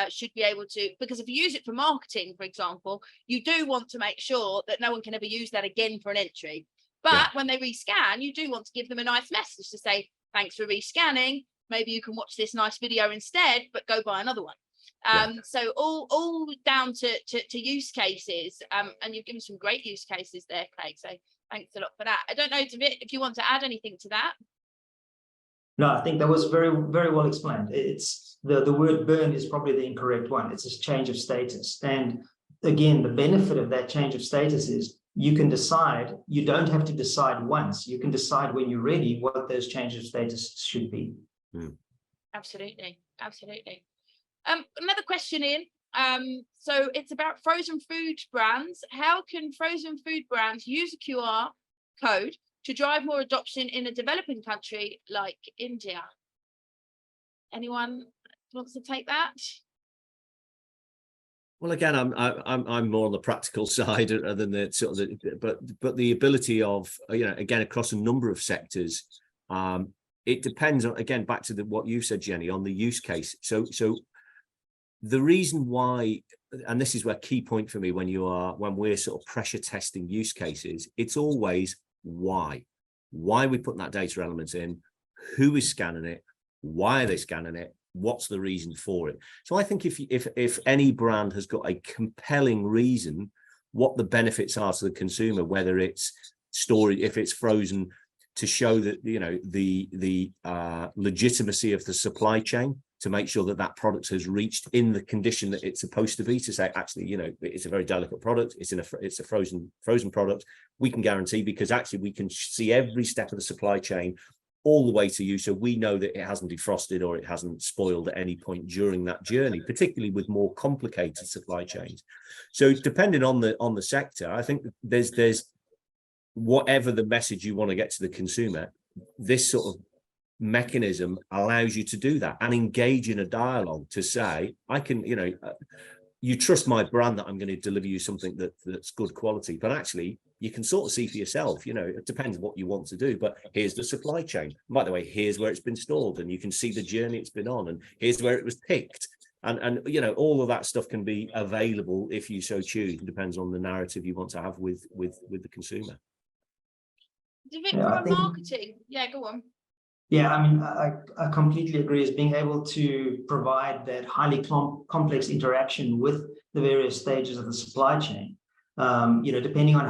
should be able to, because if you use it for marketing, for example, you do want to make sure that no one can ever use that again for an entry. But when they rescan, you do want to give them a nice message to say, thanks for rescanning. Maybe you can watch this nice video instead, but go buy another one. So all down to use cases. And you've given some great use cases there, Craig. So thanks a lot for that. I don't know, David, if you want to add anything to that. No, I think that was very, very well explained. It's the word burn is probably the incorrect one. It's a change of status. And again, the benefit of that change of status is you can decide, you don't have to decide once. You can decide when you're ready what those change of status should be. Absolutely. Absolutely. Another question in. So it's about frozen food brands. How can frozen food brands use a QR code to drive more adoption in a developing country like India? Anyone wants to take that? Well, again, I'm more on the practical side than the sort of but the ability of, you know, again, across a number of sectors, it depends on, again, back to what you said, Jenny, on the use case. So the reason why, and this is where key point for me when we're sort of pressure testing use cases, it's always why are we putting that data element in, who is scanning it, why are they scanning it, what's the reason for it. So I think if any brand has got a compelling reason what the benefits are to the consumer, whether it's storage, if it's frozen, to show that, you know, the legitimacy of the supply chain, to make sure that that product has reached in the condition that it's supposed to be, to say, actually, you know, it's a very delicate product, it's a frozen product, we can guarantee, because actually we can see every step of the supply chain all the way to you, so we know that it hasn't defrosted or it hasn't spoiled at any point during that journey, particularly with more complicated supply chains. So depending on the sector, I think there's whatever the message you want to get to the consumer, this sort of mechanism allows you to do that and engage in a dialogue to say, I can, you know, you trust my brand that I'm going to deliver you something that's good quality, but actually you can sort of see for yourself, you know, it depends what you want to do, but here's the supply chain. By the way, here's where it's been stored, and you can see the journey it's been on, and here's where it was picked. And you know, all of that stuff can be available if you so choose. It depends on the narrative you want to have with the consumer. Marketing, go on. Yeah, I mean, I completely agree. Is being able to provide that highly complex interaction with the various stages of the supply chain. You know, depending on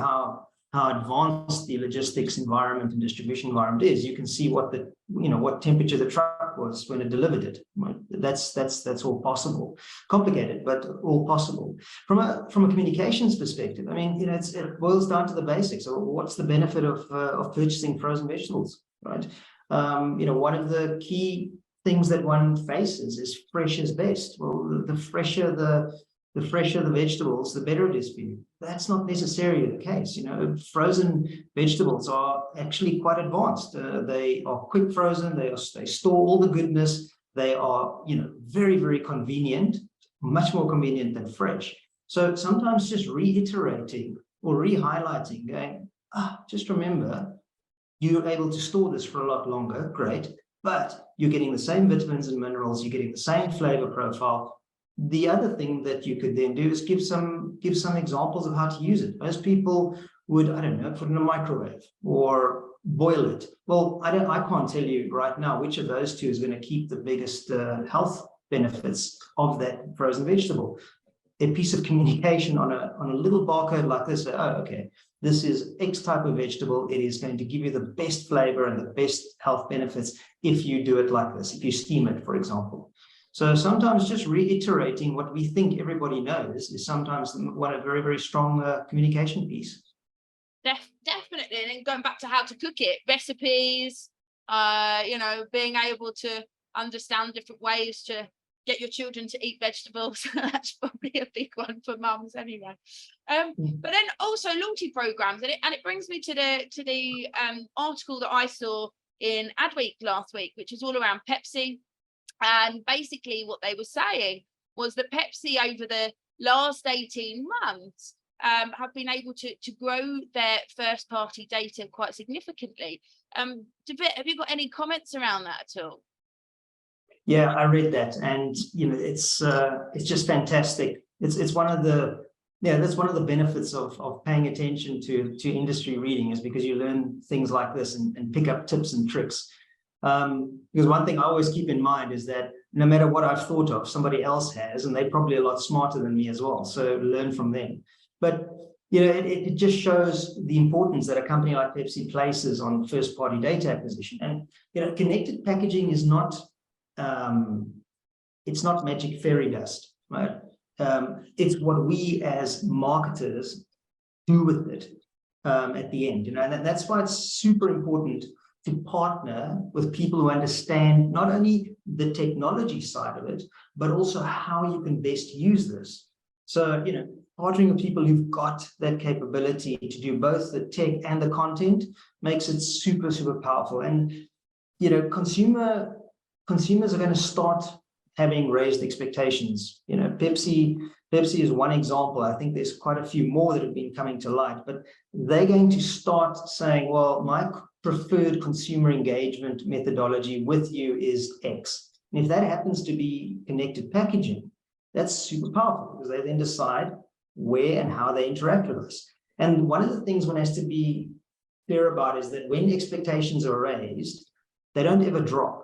how advanced the logistics environment and distribution environment is, you can see what the, what temperature the truck was when it delivered it. That's all possible. Complicated, but all possible. From a communications perspective, I mean, it boils down to the basics. So what's the benefit of purchasing frozen vegetables, right? One of the key things that one faces is fresh is best. Well, the fresher the vegetables, the better it is for you. That's not necessarily the case. Frozen vegetables are actually quite advanced. They are quick frozen. They store all the goodness. They are, very, very convenient, much more convenient than fresh. So sometimes just reiterating or re-highlighting, going, just remember, you're able to store this for a lot longer. Great. But you're getting the same vitamins and minerals. You're getting the same flavor profile. The other thing that you could then do is give some examples of how to use it. Most people would, I don't know, put it in a microwave or boil it. Well, I can't tell you right now which of those two is going to keep the biggest health benefits of that frozen vegetable. A piece of communication on a little barcode like this, okay, this is X type of vegetable. It is going to give you the best flavor and the best health benefits if you do it like this, if you steam it, for example. So sometimes just reiterating what we think everybody knows is sometimes one a very, very strong communication piece. Definitely. And then going back to how to cook it, recipes, being able to understand different ways to get your children to eat vegetables. That's probably a big one for mums anyway. But then also loyalty programs, and it brings me to the article that I saw in Adweek last week, which is all around Pepsi. And basically what they were saying was that Pepsi over the last 18 months have been able to grow their first party data quite significantly. Have you got any comments around that at all? Yeah, I read that, and it's just fantastic. It's one of the that's one of the benefits of paying attention to industry reading, is because you learn things like this and pick up tips and tricks. Because one thing I always keep in mind is that no matter what I've thought of, somebody else has, and they're probably a lot smarter than me as well. So learn from them. But it just shows the importance that a company like Pepsi places on first-party data acquisition. And connected packaging is not it's not magic fairy dust, right? It's what we as marketers do with it at the end. And that's why it's super important to partner with people who understand not only the technology side of it, but also how you can best use this. So, partnering with people who've got that capability to do both the tech and the content makes it super, super powerful. And, consumers are going to start having raised expectations. Pepsi is one example. I think there's quite a few more that have been coming to light, but they're going to start saying, well, my preferred consumer engagement methodology with you is X. And if that happens to be connected packaging, that's super powerful, because they then decide where and how they interact with us. And one of the things one has to be clear about is that when expectations are raised, they don't ever drop.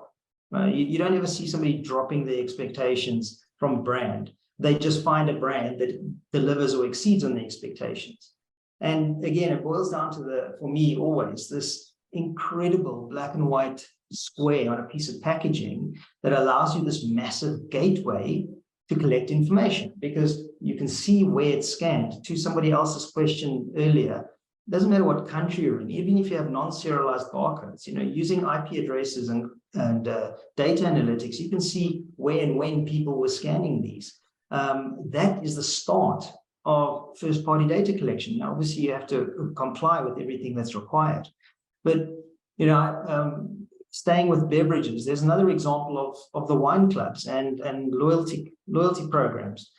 You don't ever see somebody dropping their expectations from a brand. They just find a brand that delivers or exceeds on the expectations. And again, it boils down to for me always, this incredible black and white square on a piece of packaging that allows you this massive gateway to collect information, because you can see where it's scanned. To somebody else's question earlier, it doesn't matter what country you're in, even if you have non-serialized barcodes, using IP addresses and data analytics, you can see where and when people were scanning these. That is the start of first-party data collection. Now, obviously, you have to comply with everything that's required. But, staying with beverages, there's another example of the wine clubs and loyalty programs.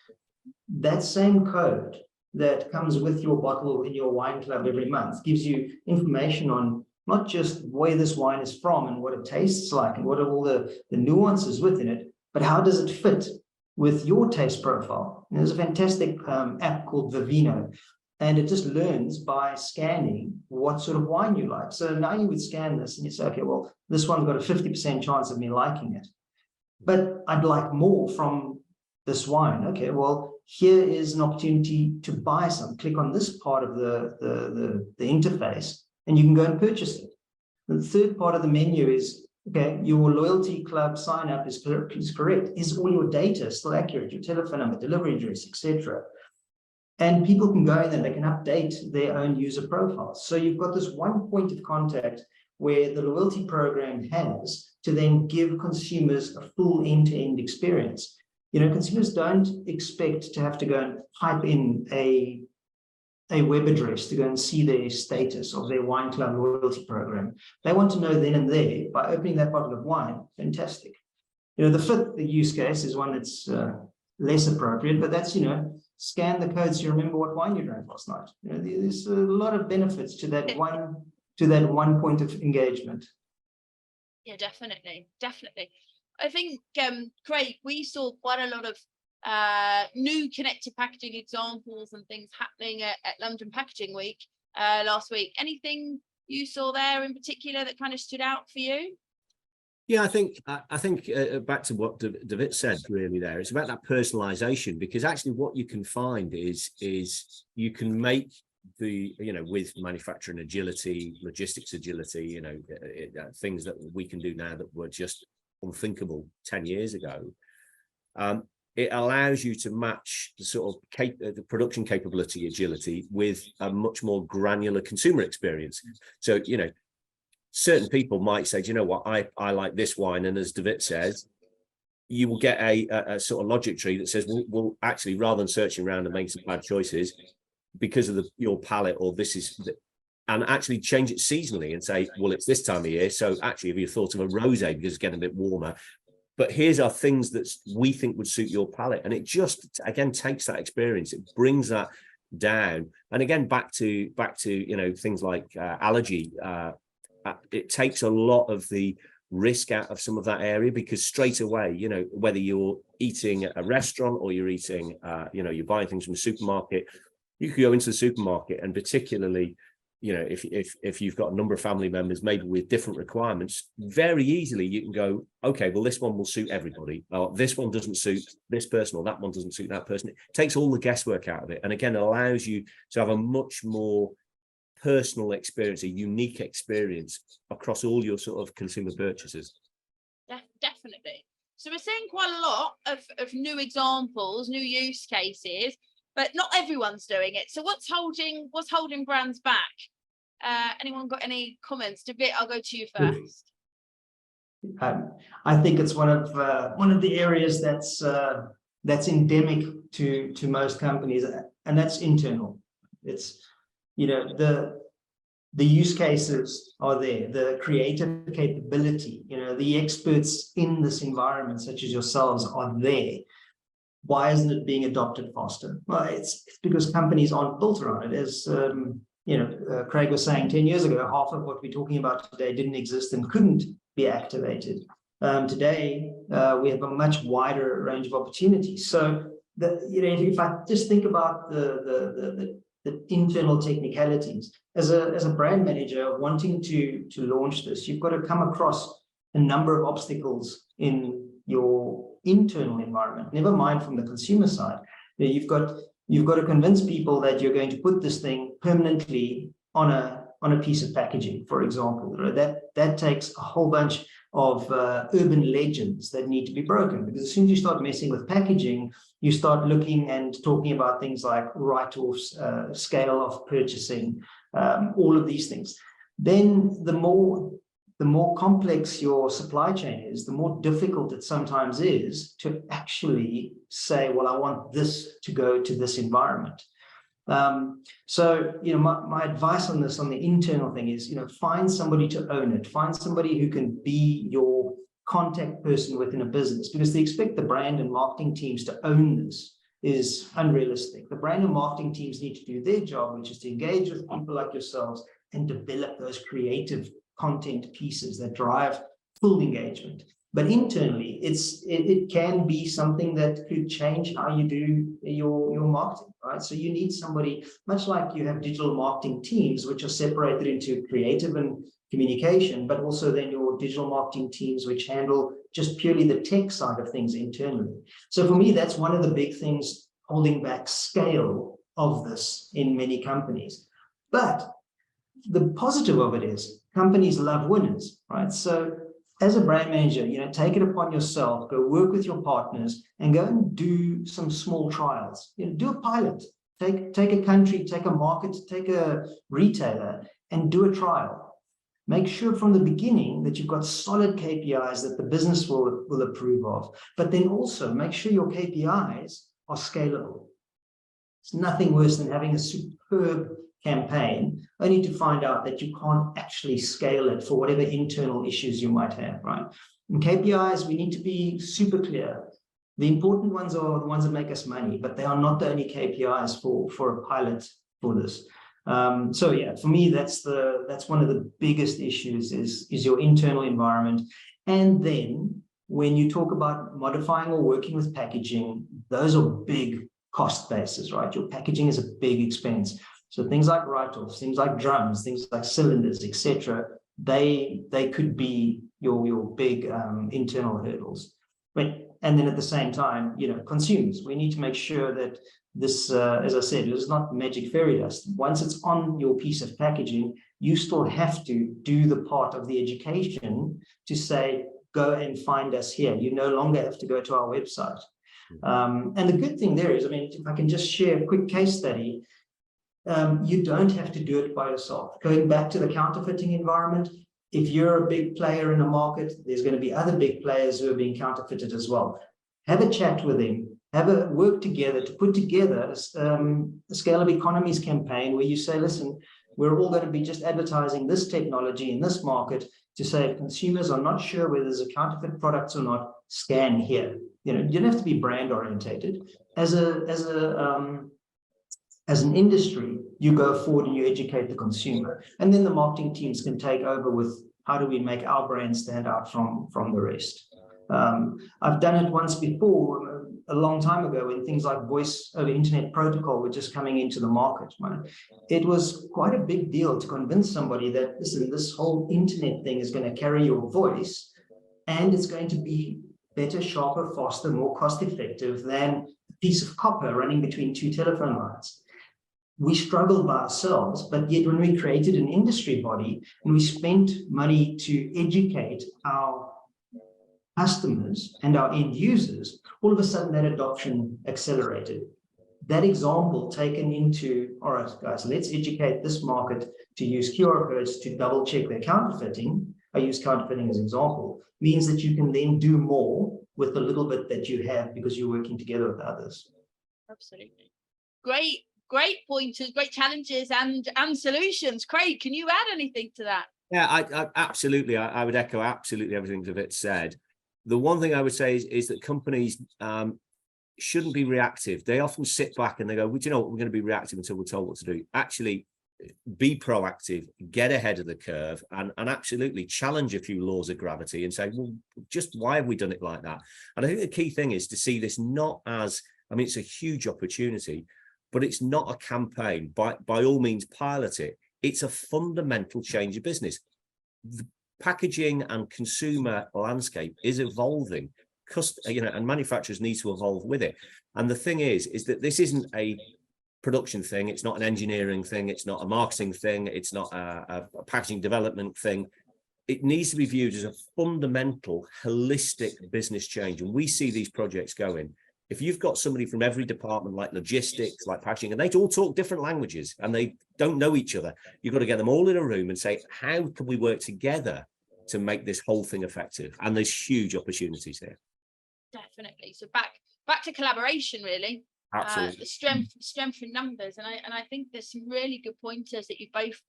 That same code that comes with your bottle in your wine club every month gives you information on not just where this wine is from and what it tastes like and what are all the nuances within it, but how does it fit with your taste profile. And there's a fantastic app called Domino, and it just learns by scanning what sort of wine you like. So now you would scan this and you say, okay, well, this one's got a 50% chance of me liking it, but I'd like more from this wine. Okay, well, here is an opportunity to buy some. Click on this part of the interface, and you can go and purchase it. The third part of the menu is, okay, your loyalty club sign up is correct. Is all your data still accurate? Your telephone number, delivery address, etc. And people can go in and they can update their own user profiles. So you've got this one point of contact where the loyalty program has to then give consumers a full end-to-end experience. You know, consumers don't expect to have to go and type in a web address to go and see their status of their wine club loyalty program. They want to know then and there by opening that bottle of wine. Fantastic. You know, the fifth use case is one that's less appropriate, but that's, you know, scan the code so you remember what wine you drank last night. You know, there's a lot of benefits to that one point of engagement. Yeah, definitely. I think, Craig, we saw quite a lot of new connected packaging examples and things happening at London Packaging Week last week. Anything you saw there in particular that kind of stood out for you? Yeah, I think back to what David said really there. It's about that personalization, because actually what you can find is you can make the, you know, with manufacturing agility, logistics agility, you know, things that we can do now that were just unthinkable 10 years ago. It allows you to match the sort of the production capability agility with a much more granular consumer experience. So, you know, certain people might say, do you know what, I like this wine, and as David says, you will get a sort of logic tree that says, well, actually, rather than searching around and making some bad choices because of your palate, or this is, and actually change it seasonally and say, well, it's this time of year, so actually, have you thought of a rosé because it's getting a bit warmer? But here's our things that we think would suit your palate, and it just again takes that experience, it brings that down, and again back to you know, things like allergy. It takes a lot of the risk out of some of that area, because straight away, you know, whether you're eating at a restaurant or you're eating, you know, you're buying things from a supermarket, you could go into the supermarket, and particularly, you know, if you've got a number of family members, maybe with different requirements, very easily you can go, okay, well, this one will suit everybody, or this one doesn't suit this person, or that one doesn't suit that person. It takes all the guesswork out of it, and again, it allows you to have a much more personal experience, a unique experience across all your sort of consumer purchases. Definitely. So we're seeing quite a lot of new examples, new use cases, but not everyone's doing it. So what's holding brands back? Anyone got any comments? David, I'll go to you first. I think it's one of the areas that's endemic to most companies, and that's internal. It's, you know, the use cases are there, the creative capability, you know, the experts in this environment, such as yourselves, are there. Why isn't it being adopted faster? Well, it's because companies aren't built around it. As you know, Craig was saying, 10 years ago, half of what we're talking about today didn't exist and couldn't be activated. Today, we have a much wider range of opportunities. So, you know, if I just think about the internal technicalities, as a brand manager wanting to launch this, you've got to come across a number of obstacles in your internal environment, never mind from the consumer side. You've got to convince people that you're going to put this thing permanently on a piece of packaging, for example. That takes a whole bunch of urban legends that need to be broken, because as soon as you start messing with packaging, you start looking and talking about things like write-offs, scale of purchasing, all of these things. Then the more complex your supply chain is, the more difficult it sometimes is to actually say, well, I want this to go to this environment. So, you know, my advice on this, on the internal thing is, you know, find somebody to own it. Find somebody who can be your contact person within a business, because to expect the brand and marketing teams to own this is unrealistic. The brand and marketing teams need to do their job, which is to engage with people like yourselves and develop those creative content pieces that drive full engagement. But internally, it can be something that could change how you do your marketing, right? So you need somebody, much like you have digital marketing teams, which are separated into creative and communication, but also then your digital marketing teams, which handle just purely the tech side of things internally. So for me, that's one of the big things holding back scale of this in many companies. But the positive of it is companies love winners, right? So as a brand manager, take it upon yourself, go work with your partners and go and do some small trials. Do a pilot, take a country, take a market, take a retailer and do a trial. Make sure from the beginning that you've got solid KPIs that the business will approve of, but then also make sure your KPIs are scalable. It's nothing worse than having a superb campaign only to find out that you can't actually scale it for whatever internal issues you might have, right? And KPIs, we need to be super clear. The important ones are the ones that make us money, but they are not the only KPIs for a pilot for this. So yeah, for me, that's one of the biggest issues is your internal environment. And then when you talk about modifying or working with packaging, those are big cost bases, right? Your packaging is a big expense. So things like write-offs, things like drums, things like cylinders, etc., they could be your big internal hurdles. And then at the same time, consumers, we need to make sure that this, as I said, is not magic fairy dust. Once it's on your piece of packaging, you still have to do the part of the education to say, go and find us here. You no longer have to go to our website. And the good thing there is, if I can just share a quick case study, you don't have to do it by yourself. Going back to the counterfeiting environment, if you're a big player in a market, there's going to be other big players who are being counterfeited as well. Have a chat with them, work together to put together a scale of economies campaign where you say, listen, we're all going to be just advertising this technology in this market to say if consumers are not sure whether there's a counterfeit products or not, scan here. You don't have to be brand orientated. As an industry, you go forward and you educate the consumer. And then the marketing teams can take over with how do we make our brand stand out from the rest. I've done it once before, a long time ago, when things like voice over internet protocol were just coming into the market. Right? It was quite a big deal to convince somebody that, listen, this whole internet thing is going to carry your voice and it's going to be better, sharper, faster, more cost effective than a piece of copper running between two telephone lines. We struggled by ourselves, but yet when we created an industry body and we spent money to educate our customers and our end users, all of a sudden that adoption accelerated. That example taken into, all right, guys, let's educate this market to use QR codes to double check their counterfeiting. I use counterfeiting as an example, means that you can then do more with the little bit that you have because you're working together with others. Absolutely. Great pointers, great challenges and solutions. Craig, can you add anything to that? Yeah, I absolutely. I would echo absolutely everything David said. The one thing I would say is that companies shouldn't be reactive. They often sit back and they go, well, do you know what, we're going to be reactive until we're told what to do. Actually, be proactive, get ahead of the curve, and absolutely challenge a few laws of gravity and say, well, just why have we done it like that? And I think the key thing is to see this not as, it's a huge opportunity, but it's not a campaign. By all means, pilot it. It's a fundamental change of business. The packaging and consumer landscape is evolving, and manufacturers need to evolve with it. And the thing is that this isn't a production thing. It's not an engineering thing. It's not a marketing thing. It's not a packaging development thing. It needs to be viewed as a fundamental, holistic business change. And we see these projects going. If you've got somebody from every department, like logistics, like packaging, and they all talk different languages and they don't know each other, you've got to get them all in a room and say, how can we work together to make this whole thing effective? And there's huge opportunities there. Definitely. So back to collaboration, really. Absolutely. The strength in numbers. And I think there's some really good pointers that you both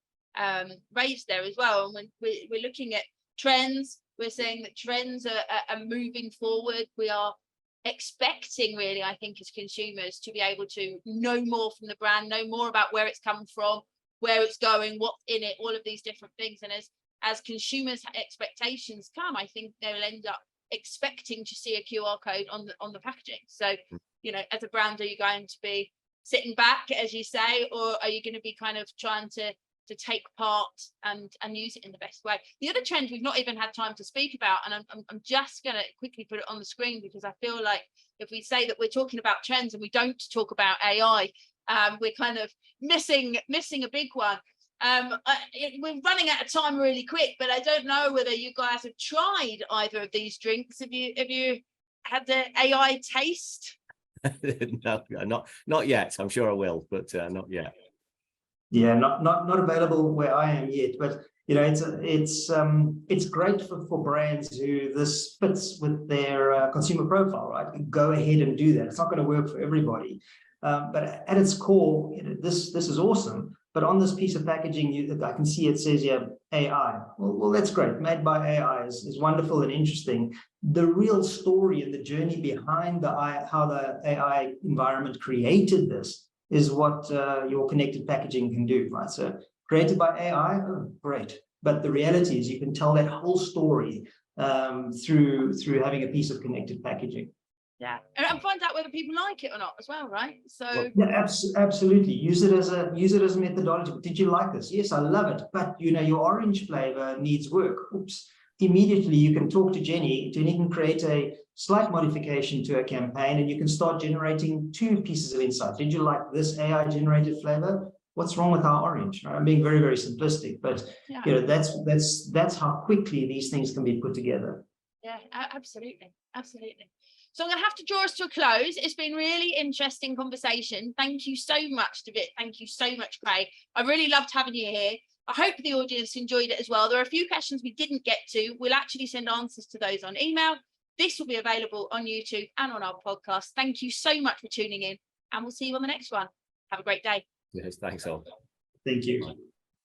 raised there as well. And when we're looking at trends, we're saying that trends are moving forward. We are expecting, really, I think, as consumers to be able to know more from the brand, know more about where it's come from, where it's going, what's in it, all of these different things. And as consumers' expectations come, I think they'll end up expecting to see a QR code on the packaging. So, as a brand, are you going to be sitting back, as you say, or are you going to be kind of trying to to take part and use it in the best way. The other trend we've not even had time to speak about, and I'm just going to quickly put it on the screen because I feel like if we say that we're talking about trends and we don't talk about AI, we're kind of missing a big one. We're running out of time really quick, but I don't know whether you guys have tried either of these drinks. Have you had the AI taste? No, not yet. I'm sure I will, but not yet. Yeah, not available where I am yet, but you know, it's great for brands who this fits with their consumer profile, right? Go ahead and do that. It's not going to work for everybody, but at its core, you know, this is awesome. But on this piece of packaging, I can see it says here AI. Well, that's great. Made by AI is wonderful and interesting. The real story and the journey behind how the AI environment created this is what your connected packaging can do, right? So created by AI, oh, great. But the reality is you can tell that whole story through having a piece of connected packaging. Yeah, and find out whether people like it or not as well, right? So well, yeah, absolutely. Use it as a methodology. Did you like this? Yes, I love it. But you know, your orange flavor needs work. Oops. Immediately you can talk to Jenny. Jenny can create a slight modification to a campaign, and you can start generating 2 pieces of insight. Did you like this AI generated flavor? What's wrong with our orange? I'm being very, very simplistic, but yeah, you know, that's how quickly these things can be put together. Yeah, absolutely. So I'm going to have to draw us to a close. It's been really interesting conversation. Thank you so much, David. Thank you so much, Craig. I really loved having you here. I hope the audience enjoyed it as well. There are a few questions we didn't get to. We'll actually send answers to those on email. This will be available on YouTube and on our podcast. Thank you so much for tuning in, and we'll see you on the next one. Have a great day. Yes, thanks all. Thank you.